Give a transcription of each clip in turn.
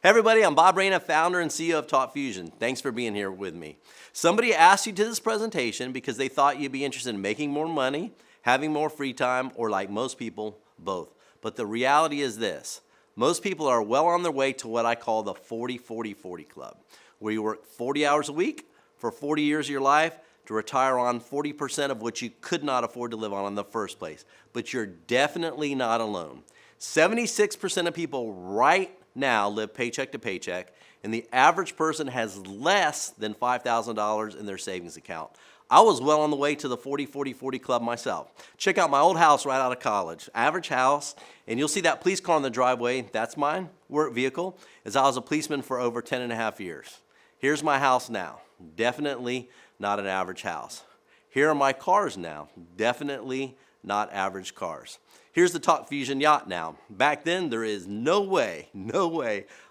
Hey everybody, I'm Bob Reyna, founder and CEO of Talk Fusion. Thanks for being here with me. Somebody asked you to this presentation because they thought you'd be interested in making more money, having more free time, or like most people, both. But the reality is this. Most people are well on their way to what I call the 40-40-40 club, where you work 40 hours a week for 40 years of your life to retire on 40% of what you could not afford to live on in the first place. But you're definitely not alone. 76% of people right now live paycheck to paycheck, and the average person has less than $5,000 in their savings account. I was well on the way to the 40-40-40 club myself. Check out my old house right out of college. Average house, and you'll see that police car in the driveway. That's mine, work vehicle, as I was a policeman for over 10 and a half years. Here's my house now. Definitely not an average house. Here are my cars now. Definitely not average cars. Here's the Talk Fusion yacht now. Back then, there is no way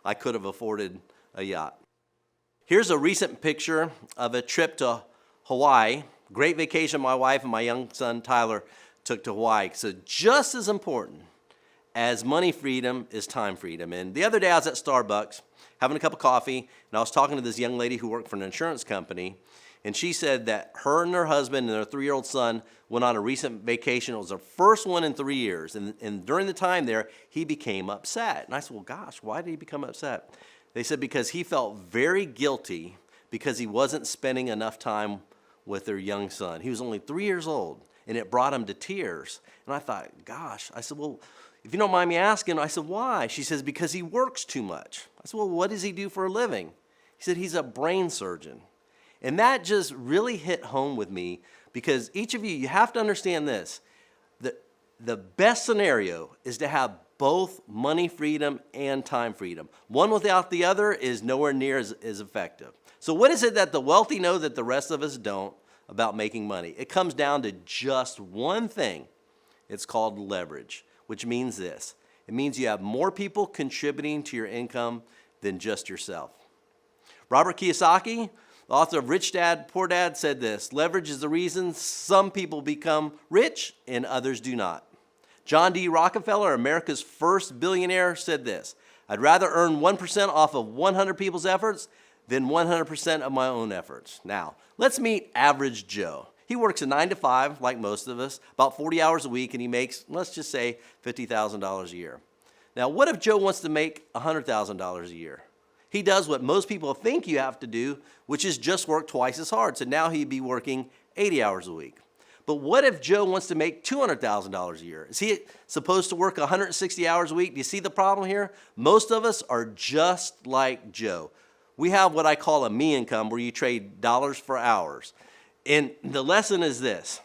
I could have afforded a yacht. Here's a recent picture of a trip to Hawaii. Great vacation my wife and my young son Tyler took to Hawaii. So just as important as money freedom is time freedom. And the other day I was at Starbucks having a cup of coffee, and I was talking to this young lady who worked for an insurance company, and she said that her and her husband and their 3-year-old son went on a recent vacation. It was their first one in 3 years. And during the time there, he became upset. And I said, well, gosh, why did he become upset? They said because he felt very guilty because he wasn't spending enough time with their young son. He was only 3 years old, and it brought him to tears. And I thought, gosh, I said, well, if you don't mind me asking, I said, why? She says, because he works too much. I said, well, what does he do for a living? He said, he's a brain surgeon. And that just really hit home with me because each of you, you have to understand this. The best scenario is to have both money freedom and time freedom. One without the other is nowhere near as effective. So what is it that the wealthy know that the rest of us don't about making money? It comes down to just one thing. It's called leverage, which means this. It means you have more people contributing to your income than just yourself. Robert Kiyosaki, the author of Rich Dad, Poor Dad, said this: leverage is the reason some people become rich and others do not. John D. Rockefeller, America's first billionaire, said this: I'd rather earn 1% off of 100 people's efforts than 100% of my own efforts. Now, let's meet average Joe. He works a 9 to 5, like most of us, about 40 hours a week, and he makes, let's just say, $50,000 a year. Now, what if Joe wants to make $100,000 a year? He does what most people think you have to do, which is just work twice as hard. So now he'd be working 80 hours a week. But what if Joe wants to make $200,000 a year? Is he supposed to work 160 hours a week? Do you see the problem here? Most of us are just like Joe. We have what I call a me income, where you trade dollars for hours. And the lesson is this: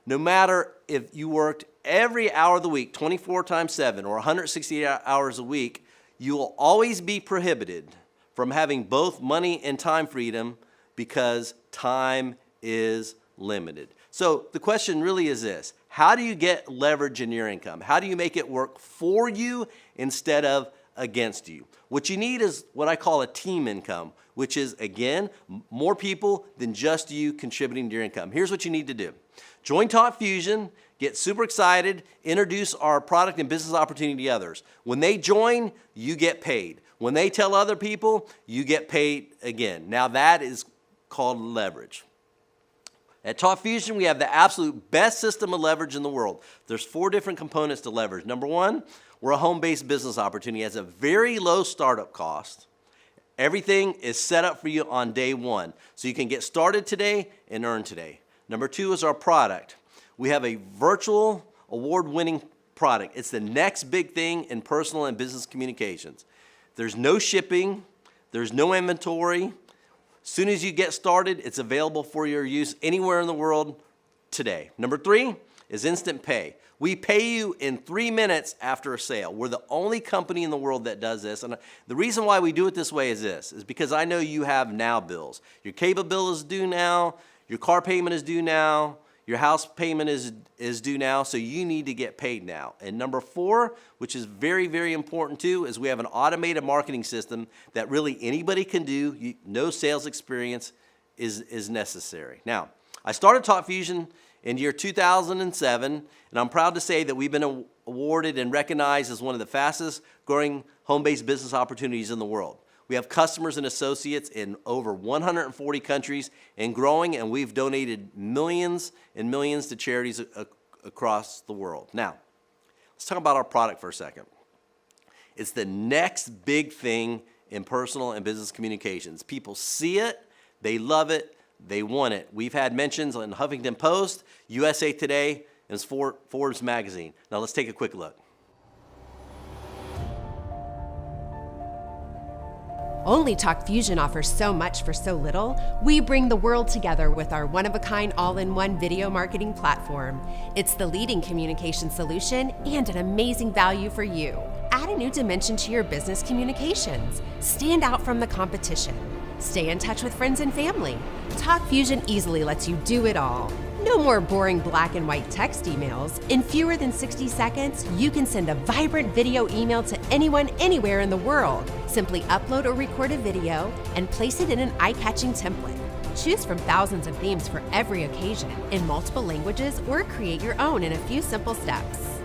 no matter if you worked every hour of the week, 24 times 7, or 160 hours a week, you will always be prohibited from having both money and time freedom because time is limited. So the question really is this: how do you get leverage in your income? How do you make it work for you instead of against you? What you need is what I call a team income, which is, again, more people than just you contributing to your income. Here's what you need to do. Join Talk Fusion, get super excited, introduce our product and business opportunity to others. When they join, you get paid. When they tell other people, you get paid again. Now that is called leverage. At Talk Fusion, we have the absolute best system of leverage in the world. There's 4 different components to leverage. Number 1, we're a home-based business opportunity. It has a very low startup cost. Everything is set up for you on day 1, so you can get started today and earn today. Number 2 is our product. We have a virtual award-winning product. It's the next big thing in personal and business communications. There's no shipping. There's no inventory. As soon as you get started, it's available for your use anywhere in the world today. Number 3 is instant pay. We pay you in 3 minutes after a sale. We're the only company in the world that does this. And the reason why we do it this way is this, is because I know you have now bills. Your cable bill is due now. Your car payment is due now. Your house payment is due now, so you need to get paid now. And number 4, which is very, very important too, is we have an automated marketing system that really anybody can do. No sales experience is necessary. Now, I started Talk Fusion in year 2007, and I'm proud to say that we've been awarded and recognized as one of the fastest growing home-based business opportunities in the world. We have customers and associates in over 140 countries and growing, and we've donated millions and millions to charities across the world. Now, let's talk about our product for a second. It's the next big thing in personal and business communications. People see it, they love it, they want it. We've had mentions on Huffington Post, USA Today, and Forbes magazine. Now let's take a quick look. Only TalkFusion offers so much for so little. We bring the world together with our one-of-a-kind all-in-one video marketing platform. It's the leading communication solution and an amazing value for you. Add a new dimension to your business communications. Stand out from the competition. Stay in touch with friends and family. TalkFusion easily lets you do it all. No more boring black and white text emails. In fewer than 60 seconds, you can send a vibrant video email to anyone, anywhere in the world. Simply upload or record a video and place it in an eye-catching template. Choose from thousands of themes for every occasion in multiple languages or create your own in a few simple steps.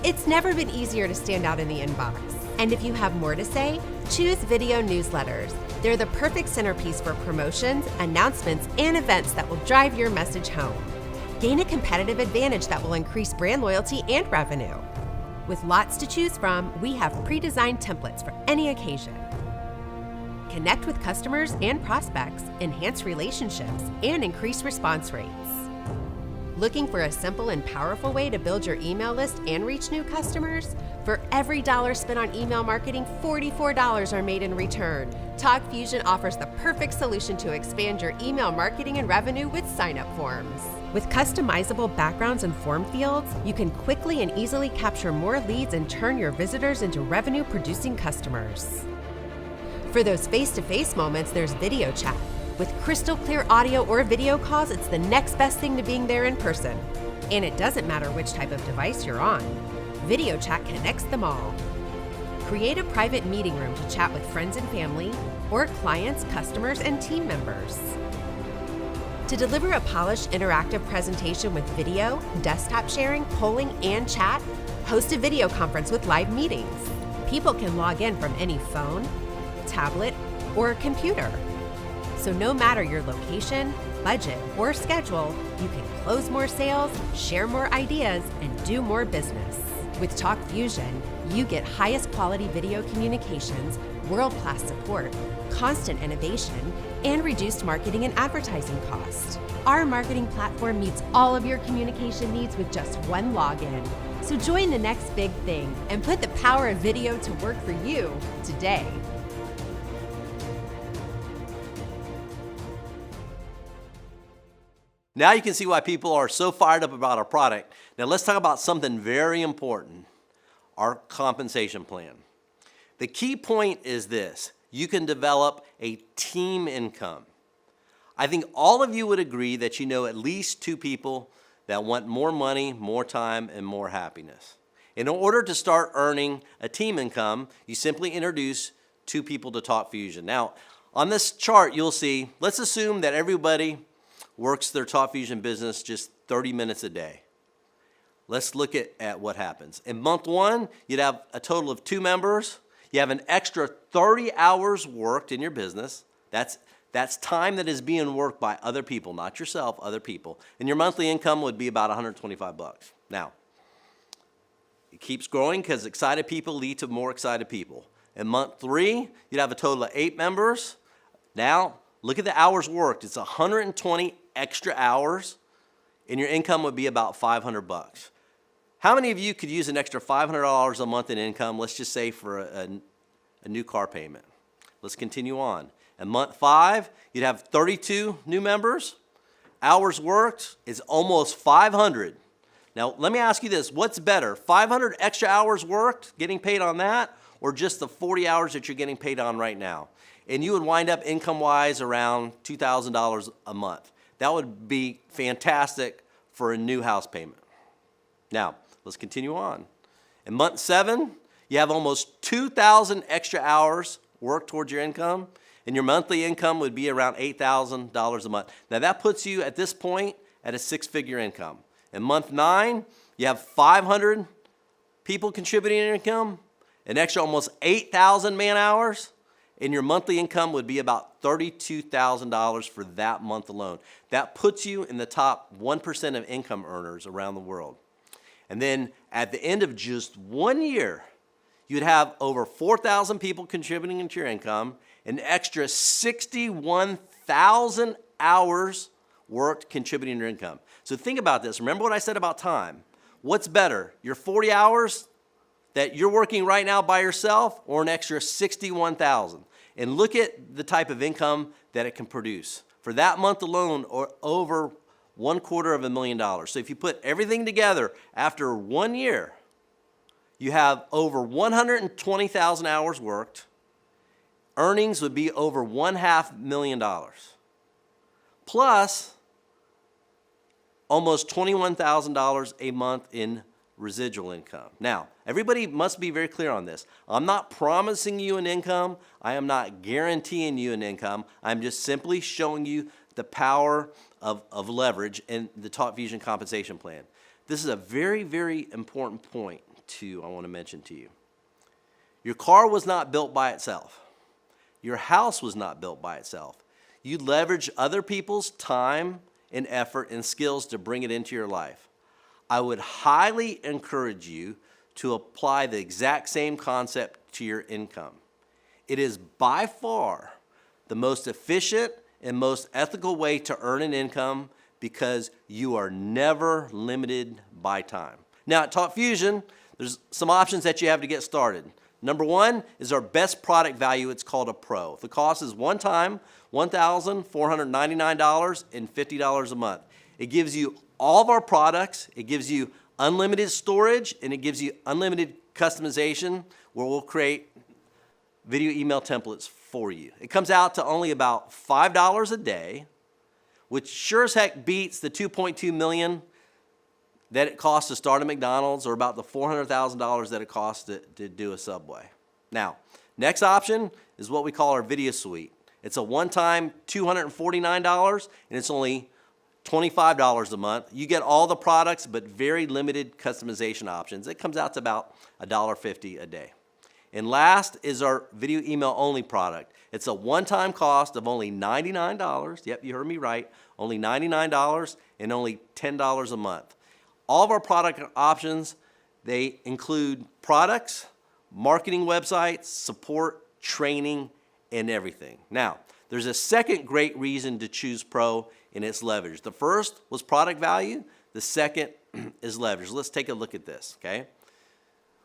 It's never been easier to stand out in the inbox. And if you have more to say, choose video newsletters. They're the perfect centerpiece for promotions, announcements, and events that will drive your message home. Gain a competitive advantage that will increase brand loyalty and revenue. With lots to choose from, we have pre-designed templates for any occasion. Connect with customers and prospects, enhance relationships, and increase response rates. Looking for a simple and powerful way to build your email list and reach new customers? For every dollar spent on email marketing, $44 are made in return. TalkFusion offers the perfect solution to expand your email marketing and revenue with sign-up forms. With customizable backgrounds and form fields, you can quickly and easily capture more leads and turn your visitors into revenue-producing customers. For those face-to-face moments, there's video chat. With crystal clear audio or video calls, it's the next best thing to being there in person. And it doesn't matter which type of device you're on. Video chat connects them all. Create a private meeting room to chat with friends and family, or clients, customers, and team members. To deliver a polished interactive presentation with video, desktop sharing, polling, and chat, host a video conference with live meetings. People can log in from any phone, tablet, or computer. So no matter your location, budget, or schedule, you can close more sales, share more ideas, and do more business. With TalkFusion, you get highest quality video communications, world-class support, constant innovation, and reduced marketing and advertising costs. Our marketing platform meets all of your communication needs with just one login. So join the next big thing and put the power of video to work for you today. Now you can see why people are so fired up about our product. Now let's talk about something very important, our compensation plan. The key point is this: you can develop a team income. I think all of you would agree that you know at least two people that want more money, more time, and more happiness. In order to start earning a team income, you simply introduce two people to TalkFusion. Now, on this chart, you'll see, let's assume that everybody works their TalkFusion business just 30 minutes a day. Let's look at what happens. In month one, you'd have a total of 2 members. You have an extra 30 hours worked in your business. That's time that is being worked by other people, not yourself, other people. And your monthly income would be about $125. Now, it keeps growing because excited people lead to more excited people. In month 3, you'd have a total of 8 members. Now, look at the hours worked. It's 120 extra hours, and your income would be about $500. How many of you could use an extra $500 a month in income, let's just say for a new car payment? Let's continue on. In month 5, you'd have 32 new members. Hours worked is almost 500. Now, let me ask you this. What's better, 500 extra hours worked, getting paid on that, or just the 40 hours that you're getting paid on right now? And you would wind up income-wise around $2,000 a month. That would be fantastic for a new house payment. Now, let's continue on. In month 7, you have almost 2,000 extra hours worked towards your income, and your monthly income would be around $8,000 a month. Now, that puts you at this point at a six-figure income. In month 9, you have 500 people contributing income, an extra almost 8,000 man hours, and your monthly income would be about $32,000 for that month alone. That puts you in the top 1% of income earners around the world. And then at the end of just 1 year, you'd have over 4,000 people contributing into your income, an extra 61,000 hours worked contributing to your income. So think about this. Remember what I said about time. What's better, your 40 hours that you're working right now by yourself or an extra 61,000? And look at the type of income that it can produce. For that month alone, or over $250,000. So if you put everything together after 1 year, you have over 120,000 hours worked. Earnings would be over $500,000. Plus almost $21,000 a month in residual income. Now, everybody must be very clear on this. I'm not promising you an income. I am not guaranteeing you an income. I'm just simply showing you the power of leverage in the Talk Fusion compensation plan. This is a very, very important point, too, I want to mention to you. Your car was not built by itself. Your house was not built by itself. You leverage other people's time and effort and skills to bring it into your life. I would highly encourage you to apply the exact same concept to your income. It is by far the most efficient and most ethical way to earn an income because you are never limited by time. Now at Talk Fusion, there's some options that you have to get started. Number 1 is our best product value. It's called a Pro. The cost is one time, $1,499.50 a month. It gives you all of our products. It gives you unlimited storage, and it gives you unlimited customization where we'll create video email templates for you. It comes out to only about $5 a day, which sure as heck beats the $2.2 million that it costs to start a McDonald's or about the $400,000 that it costs to do a Subway. Now, next option is what we call our video suite. It's a one-time $249, and it's only $25 a month. You get all the products, but very limited customization options. It comes out to about $1.50 a day. And last is our video email only product. It's a one-time cost of only $99. Yep, you heard me right. Only $99 and only $10 a month. All of our product options, they include products, marketing websites, support, training, and everything. Now, there's a second great reason to choose Pro, and it's leverage. The first was product value. The second is leverage. Let's take a look at this, okay?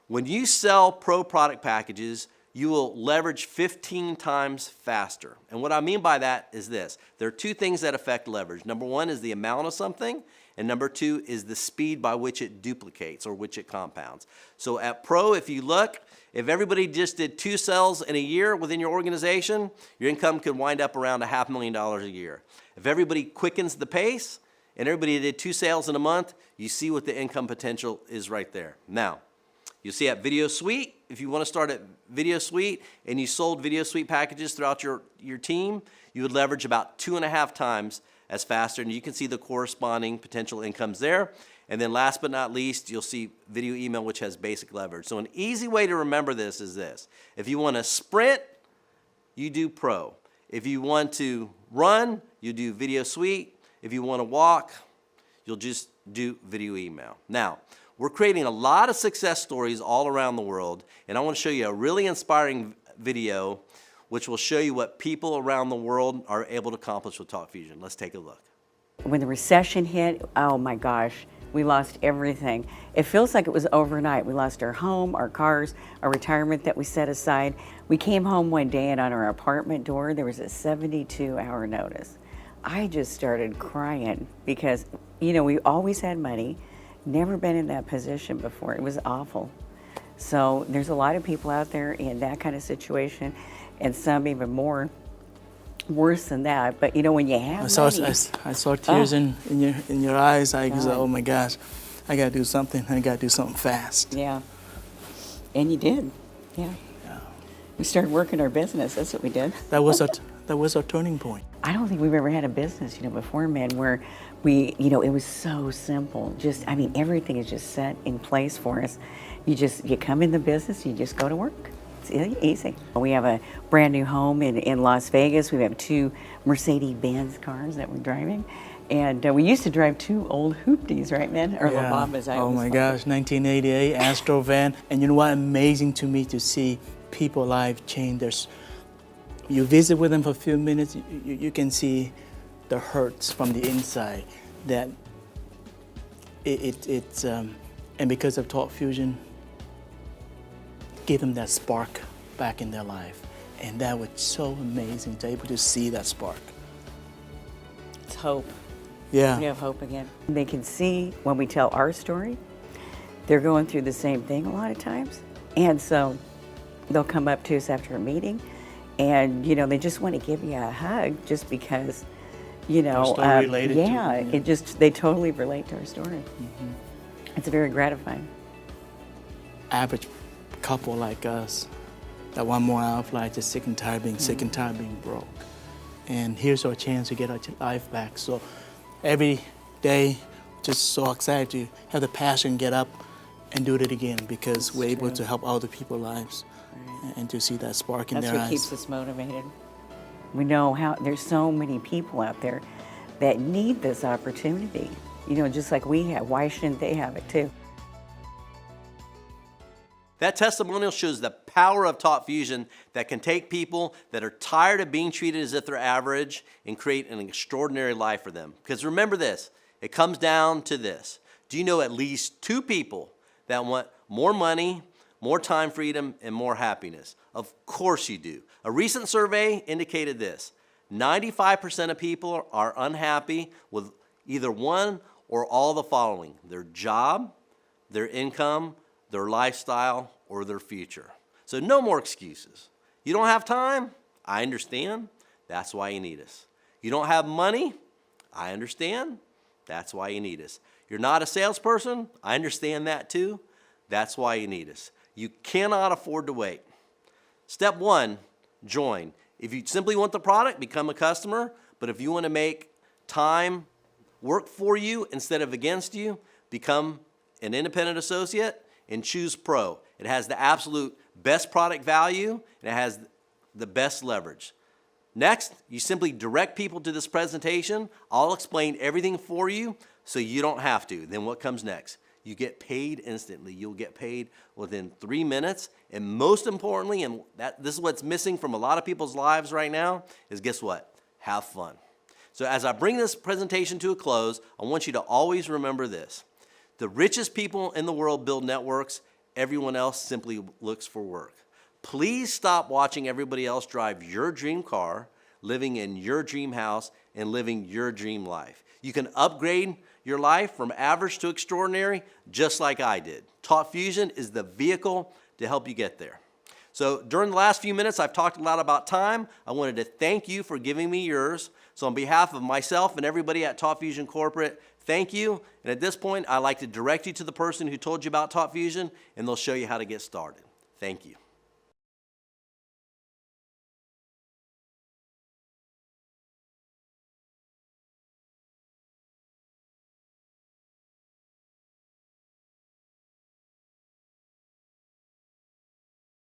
When you sell Pro product packages, you will leverage 15 times faster. And what I mean by that is this. There are two things that affect leverage. Number 1 is the amount of something, and number 2 is the speed by which it duplicates or which it compounds. So at Pro, if you look, if everybody just did 2 sales in a year within your organization, your income could wind up around $500,000 a year. If everybody quickens the pace and everybody did 2 sales in a month, you see what the income potential is right there. Now, you see at Video Suite, if you want to start at Video Suite and you sold Video Suite packages throughout your team, you would leverage about 2.5 times as faster, and you can see the corresponding potential incomes there. And then last but not least, you'll see video email, which has basic leverage. So an easy way to remember this is this. If you want to sprint, you do Pro. If you want to run, you do Video Suite. If you want to walk, you'll just do video email. Now, we're creating a lot of success stories all around the world, and I want to show you a really inspiring video which will show you what people around the world are able to accomplish with Talk Fusion. Let's take a look. When the recession hit, oh my gosh, we lost everything. It feels like it was overnight. We lost our home, our cars, our retirement that we set aside. We came home one day and on our apartment door, there was a 72-hour notice. I just started crying because, you know, we always had money, never been in that position before. It was awful. So there's a lot of people out there in that kind of situation, and some even more worse than that. But you know, when you have money, I saw tears in your eyes. I was like, oh my gosh, I gotta do something. I gotta do something fast. Yeah, and you did. Yeah. We started working our business. That's what we did. That was our turning point. I don't think we've ever had a business, before, man, where we, it was so simple. Just, I mean, everything is just set in place for us. You come in the business, you just go to work. It's easy. We have a brand new home in Las Vegas. We have 2 Mercedes-Benz cars that we're driving. And we used to drive 2 old hoopties, right, man? Or Yeah. Labamas. Oh my gosh, 1988 Astro van. And you know what? Amazing to me to see people life change. You visit with them for a few minutes, you can see the hurts from the inside. That it's and because of Talk Fusion, give them that spark back in their life, and that was so amazing to be able to see that spark. It's hope. Yeah. We have hope again. They can see when we tell our story, they're going through the same thing a lot of times. And so they'll come up to us after a meeting and, they just want to give you a hug just because, story related to, yeah, they totally relate to our story. Mm-hmm. It's very gratifying. Average couple like us that want more out of life, just sick and tired of being sick and tired of being broke. And here's our chance to get our life back. So every day, just so excited to have the passion, get up and do it again because we're able to help other people's lives and to see that spark in their eyes. That's what keeps us motivated. We know how there's so many people out there that need this opportunity, just like we have. Why shouldn't they have it too? That testimonial shows the power of Talk Fusion that can take people that are tired of being treated as if they're average and create an extraordinary life for them. Because remember this, it comes down to this. Do you know at least 2 people that want more money, more time freedom, and more happiness? Of course you do. A recent survey indicated this. 95% of people are unhappy with either one or all the following: their job, their income, their lifestyle, or their future. So no more excuses. You don't have time? I understand. That's why you need us. You don't have money? I understand. That's why you need us. You're not a salesperson? I understand that too. That's why you need us. You cannot afford to wait. Step 1, join. If you simply want the product, become a customer. But if you want to make time work for you instead of against you, become an independent associate and choose Pro. It has the absolute best product value and it has the best leverage. Next, you simply direct people to this presentation. I'll explain everything for you so you don't have to. Then what comes next? You get paid instantly. You'll get paid within 3 minutes. And most importantly, and this is what's missing from a lot of people's lives right now, is guess what? Have fun. So as I bring this presentation to a close, I want you to always remember this. The richest people in the world build networks. Everyone else simply looks for work. Please stop watching everybody else drive your dream car, living in your dream house, and living your dream life. You can upgrade your life from average to extraordinary just like I did. Talk Fusion is the vehicle to help you get there. So during the last few minutes, I've talked a lot about time. I wanted to thank you for giving me yours. So on behalf of myself and everybody at Talk Fusion Corporate, thank you. And at this point, I'd like to direct you to the person who told you about Talk Fusion, and they'll show you how to get started. Thank you.